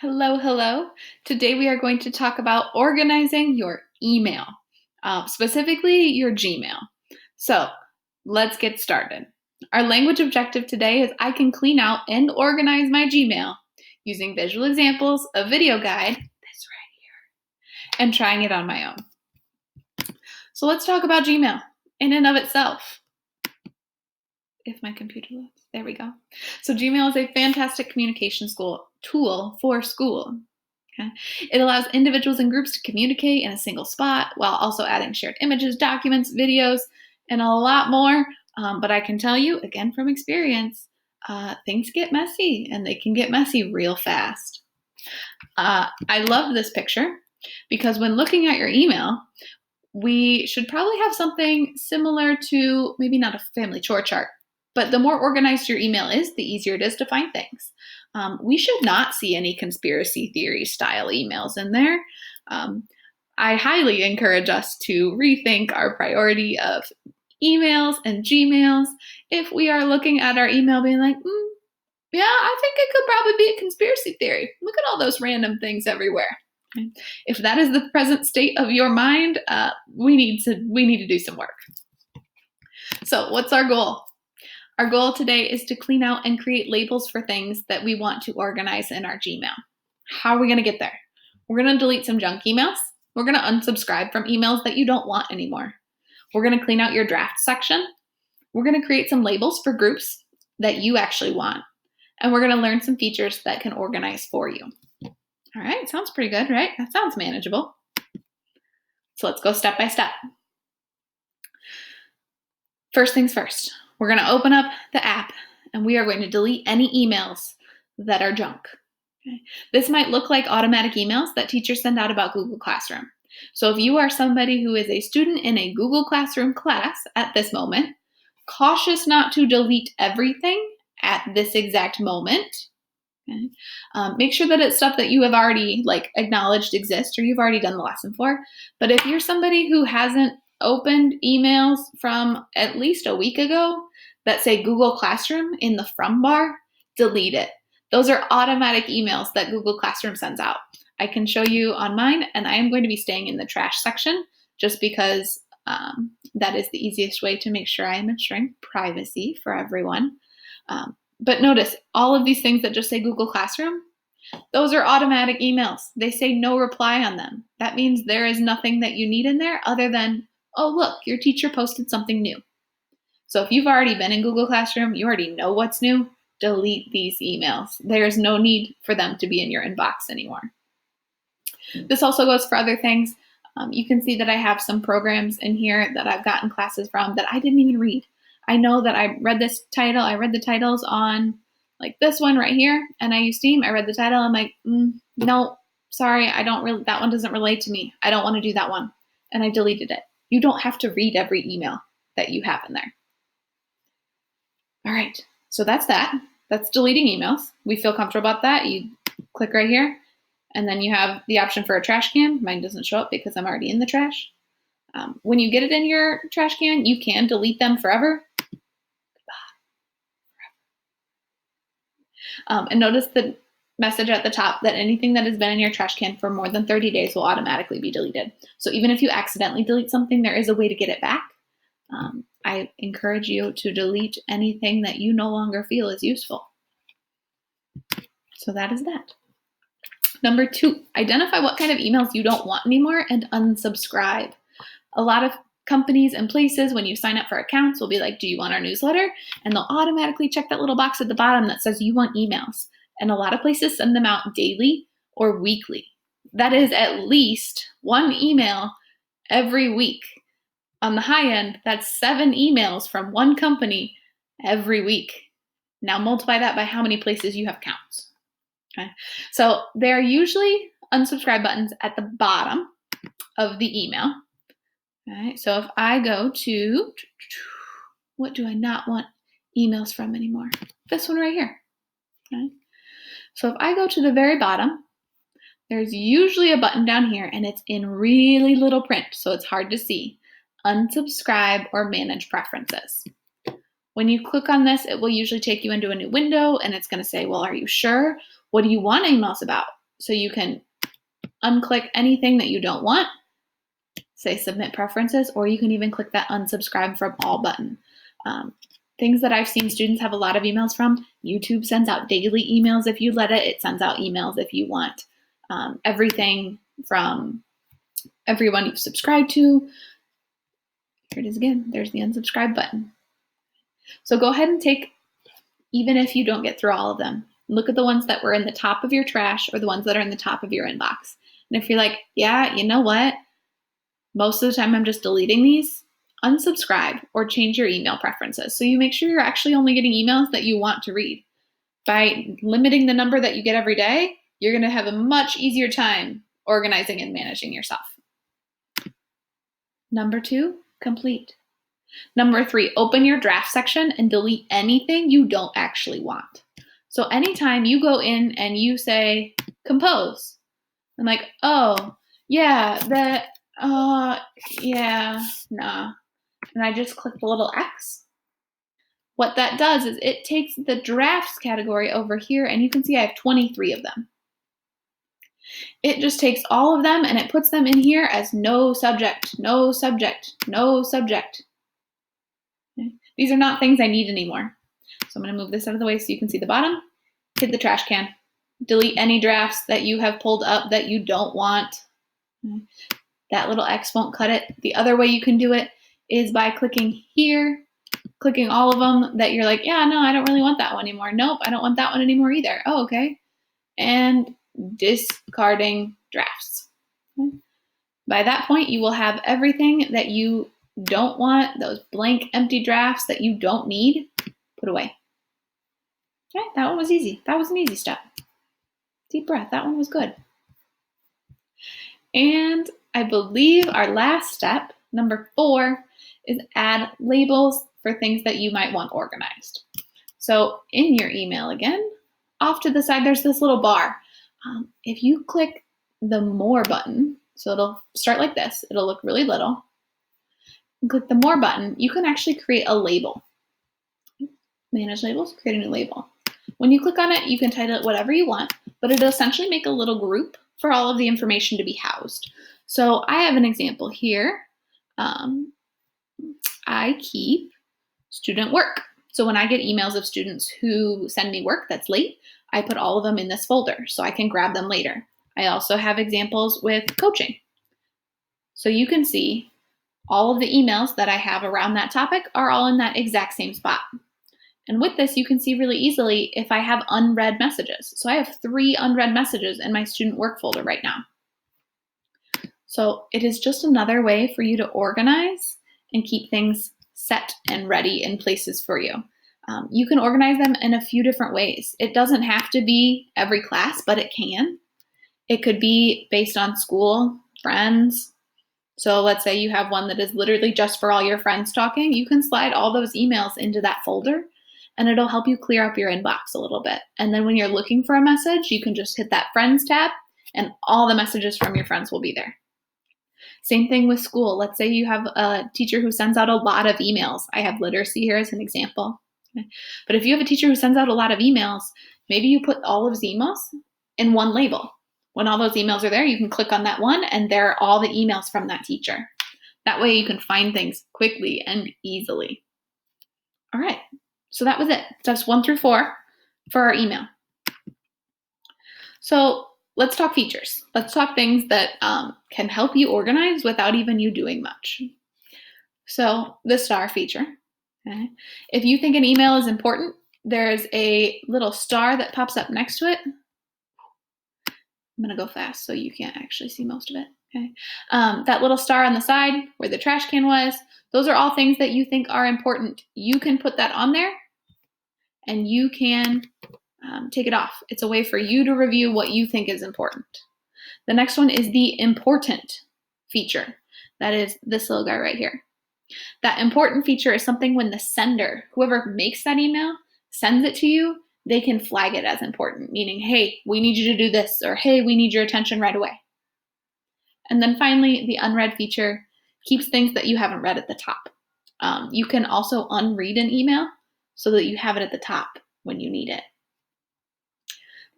Hello, hello. Today we are going to talk about organizing your email, specifically your Gmail. So let's get started. Our language objective today is I can clean out and organize my Gmail using visual examples, a video guide, this right here, and trying it on my own. So let's talk about Gmail in and of itself. If my computer loads, there we go. So Gmail is a fantastic communication tool for school. Okay. It allows individuals and groups to communicate in a single spot while also adding shared images, documents, videos, and a lot more. But I can tell you, again from experience, things get messy and they can get messy real fast. I love this picture because when looking at your email, we should probably have something similar to maybe not a family chore chart, but the more organized your email is, the easier it is to find things. We should not see any conspiracy theory style emails in there. I highly encourage us to rethink our priority of emails and Gmails if we are looking at our email being like, yeah, I think it could probably be a conspiracy theory. Look at all those random things everywhere. If that is the present state of your mind, we need to do some work. So what's our goal? Our goal today is to clean out and create labels for things that we want to organize in our Gmail. How are we going to get there? We're going to delete some junk emails. We're going to unsubscribe from emails that you don't want anymore. We're going to clean out your draft section. We're going to create some labels for groups that you actually want. And we're going to learn some features that can organize for you. All right, sounds pretty good, right? That sounds manageable. So let's go step by step. First things first, we're going to open up the app and we are going to delete any emails that are junk. Okay? This might look like automatic emails that teachers send out about Google Classroom. So if you are somebody who is a student in a Google Classroom class at this moment, cautious not to delete everything at this exact moment. Okay. Make sure that it's stuff that you have already acknowledged exists or you've already done the lesson for. But if you're somebody who hasn't opened emails from at least a week ago that say Google Classroom in the from bar, delete it. Those are automatic emails that Google Classroom sends out. I can show you on mine, and I am going to be staying in the trash section just because that is the easiest way to make sure I am ensuring privacy for everyone. But notice, all of these things that just say Google Classroom, those are automatic emails. They say no reply on them. That means there is nothing that you need in there other than, oh, look, your teacher posted something new. So if you've already been in Google Classroom, you already know what's new, delete these emails. There's no need for them to be in your inbox anymore. This also goes for other things. You can see that I have some programs in here that I've gotten classes from that I didn't even read. I know that I read this title. I read the titles on like this one right here, and I use Steam. I read the title. I'm like, no, sorry, that one doesn't relate to me. I don't want to do that one. And I deleted it. You don't have to read every email that you have in there. All right, so that's that. That's deleting emails. We feel comfortable about that. You click right here, and then you have the option for a trash can. Mine doesn't show up because I'm already in the trash. When you get it in your trash can, you can delete them forever. And notice the message at the top that anything that has been in your trash can for more than 30 days will automatically be deleted. So even if you accidentally delete something, there is a way to get it back. I encourage you to delete anything that you no longer feel is useful. So that is that. Number 2, identify what kind of emails you don't want anymore and unsubscribe. A lot of companies and places, when you sign up for accounts, will be like, do you want our newsletter? And they'll automatically check that little box at the bottom that says you want emails. And a lot of places send them out daily or weekly. That is at least one email every week. On the high end, that's 7 emails from one company every week. Now multiply that by how many places you have accounts. Okay. So there are usually unsubscribe buttons at the bottom of the email. All right, so if I go to, what do I not want emails from anymore? This one right here. Okay. So if I go to the very bottom, there's usually a button down here and it's in really little print, so it's hard to see. Unsubscribe or manage preferences. When you click on this, it will usually take you into a new window and it's going to say, well, are you sure? What do you want emails about? So you can unclick anything that you don't want, say submit preferences, or you can even click that unsubscribe from all button. Things that I've seen students have a lot of emails from, YouTube sends out daily emails if you let it. It sends out emails if you want. Everything from everyone you've subscribed to. Here it is again. There's the unsubscribe button. So go ahead and take, even if you don't get through all of them, look at the ones that were in the top of your trash or the ones that are in the top of your inbox. And if you're like, yeah, you know what? Most of the time I'm just deleting these, unsubscribe or change your email preferences. So you make sure you're actually only getting emails that you want to read. By limiting the number that you get every day, you're going to have a much easier time organizing and managing yourself. Number 2, complete. Number 3, open your draft section and delete anything you don't actually want. So anytime you go in and you say compose, I'm like, oh, yeah, nah. And I just click the little X. What that does is it takes the drafts category over here, and you can see I have 23 of them. It just takes all of them and it puts them in here as no subject, no subject, no subject. Okay. These are not things I need anymore. So I'm going to move this out of the way so you can see the bottom. Hit the trash can. Delete any drafts that you have pulled up that you don't want. That little X won't cut it. The other way you can do it is by clicking here, clicking all of them that you're like, yeah, no, I don't really want that one anymore. Nope, I don't want that one anymore either. Oh, okay. And discarding drafts. Okay. By that point, you will have everything that you don't want, those blank, empty drafts that you don't need, put away. Okay, that one was easy. That was an easy step. Deep breath. That one was good. And I believe our last step, number 4, is add labels for things that you might want organized. So in your email again, off to the side, there's this little bar. If you click the More button, so it'll start like this, it'll look really little. And click the More button, you can actually create a label. Manage labels, create a new label. When you click on it, you can title it whatever you want, but it'll essentially make a little group for all of the information to be housed. So I have an example here. I keep student work. So when I get emails of students who send me work that's late, I put all of them in this folder so I can grab them later. I also have examples with coaching. So you can see all of the emails that I have around that topic are all in that exact same spot. And with this, you can see really easily if I have unread messages. So I have 3 unread messages in my student work folder right now. So it is just another way for you to organize and keep things set and ready in places for you. You can organize them in a few different ways. It doesn't have to be every class, but it can. It could be based on school, friends. So let's say you have one that is literally just for all your friends talking. You can slide all those emails into that folder and it'll help you clear up your inbox a little bit. And then when you're looking for a message, you can just hit that Friends tab and all the messages from your friends will be there. Same thing with school. Let's say you have a teacher who sends out a lot of emails. I have literacy here as an example. Okay. But if you have a teacher who sends out a lot of emails, maybe you put all of his emails in one label. When all those emails are there, you can click on that one and there are all the emails from that teacher. That way you can find things quickly and easily. All right, so that was it. Steps 1 through 4 for our email. So let's talk features. Let's talk things that can help you organize without even you doing much. So the star feature. Okay. If you think an email is important, there's a little star that pops up next to it. I'm going to go fast so you can't actually see most of it. Okay. That little star on the side where the trash can was, those are all things that you think are important. You can put that on there and you can take it off. It's a way for you to review what you think is important. The next one is the important feature. That is this little guy right here. That important feature is something when the sender, whoever makes that email, sends it to you, they can flag it as important, meaning, hey, we need you to do this, or hey, we need your attention right away. And then finally, the unread feature keeps things that you haven't read at the top. You can also unread an email so that you have it at the top when you need it.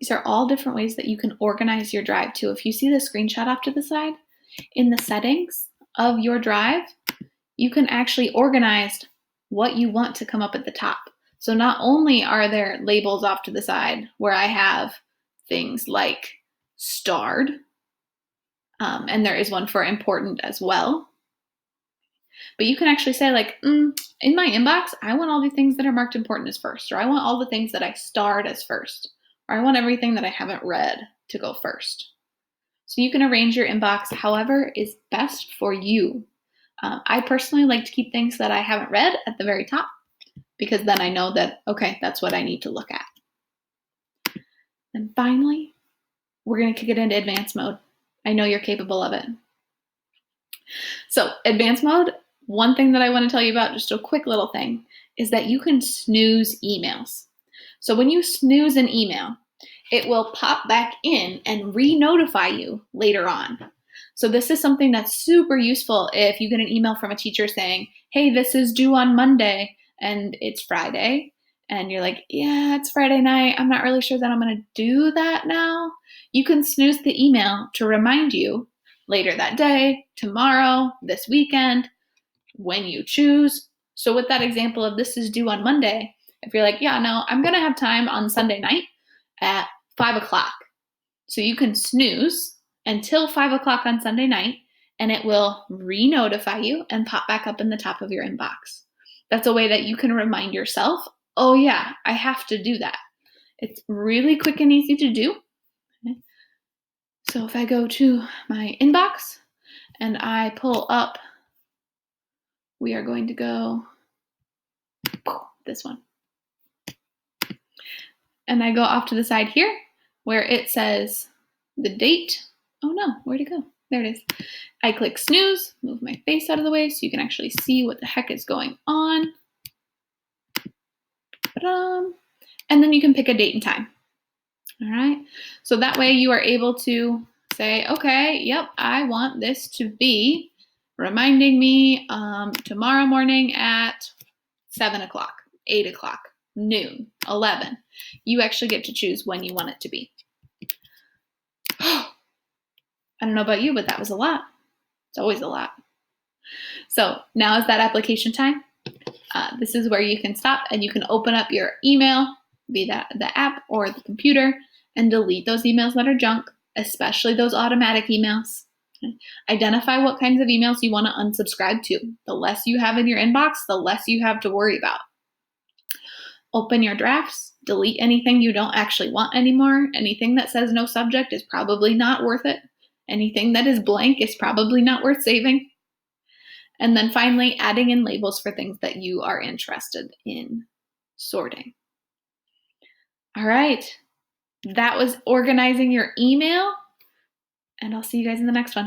These are all different ways that you can organize your drive too. If you see the screenshot off to the side, in the settings of your drive, you can actually organize what you want to come up at the top. So not only are there labels off to the side where I have things like starred, and there is one for important as well, but you can actually say like, in my inbox, I want all the things that are marked important as first, or I want all the things that I starred as first, or I want everything that I haven't read to go first. So you can arrange your inbox however is best for you. I personally like to keep things that I haven't read at the very top, because then I know that, okay, that's what I need to look at. And finally, we're going to kick it into advanced mode. I know you're capable of it. So advanced mode, one thing that I want to tell you about, just a quick little thing, is that you can snooze emails. So when you snooze an email, it will pop back in and re-notify you later on. So this is something that's super useful if you get an email from a teacher saying, hey, this is due on Monday and it's Friday. And you're like, yeah, it's Friday night. I'm not really sure that I'm going to do that now. You can snooze the email to remind you later that day, tomorrow, this weekend, when you choose. So with that example of this is due on Monday, if you're like, yeah, no, I'm going to have time on Sunday night at 5 o'clock. So you can snooze until 5 o'clock on Sunday night, and it will re-notify you and pop back up in the top of your inbox. That's a way that you can remind yourself, oh yeah, I have to do that. It's really quick and easy to do. Okay. So if I go to my inbox and I pull up, we are going to go this one. And I go off to the side here where it says the date. Oh no, where'd it go? There it is. I click snooze, move my face out of the way so you can actually see what the heck is going on. And then you can pick a date and time. All right. So that way you are able to say, okay, yep, I want this to be reminding me tomorrow morning at 7 o'clock, 8 o'clock, noon, 11. You actually get to choose when you want it to be. I don't know about you, but that was a lot. It's always a lot. So now is that application time. This is where you can stop and you can open up your email via the app or the computer and delete those emails that are junk, especially those automatic emails. Okay. Identify what kinds of emails you want to unsubscribe to. The less you have in your inbox, the less you have to worry about. Open your drafts, delete anything you don't actually want anymore. Anything that says no subject is probably not worth it. Anything that is blank is probably not worth saving. And then finally, adding in labels for things that you are interested in sorting. All right, that was organizing your email, and I'll see you guys in the next one.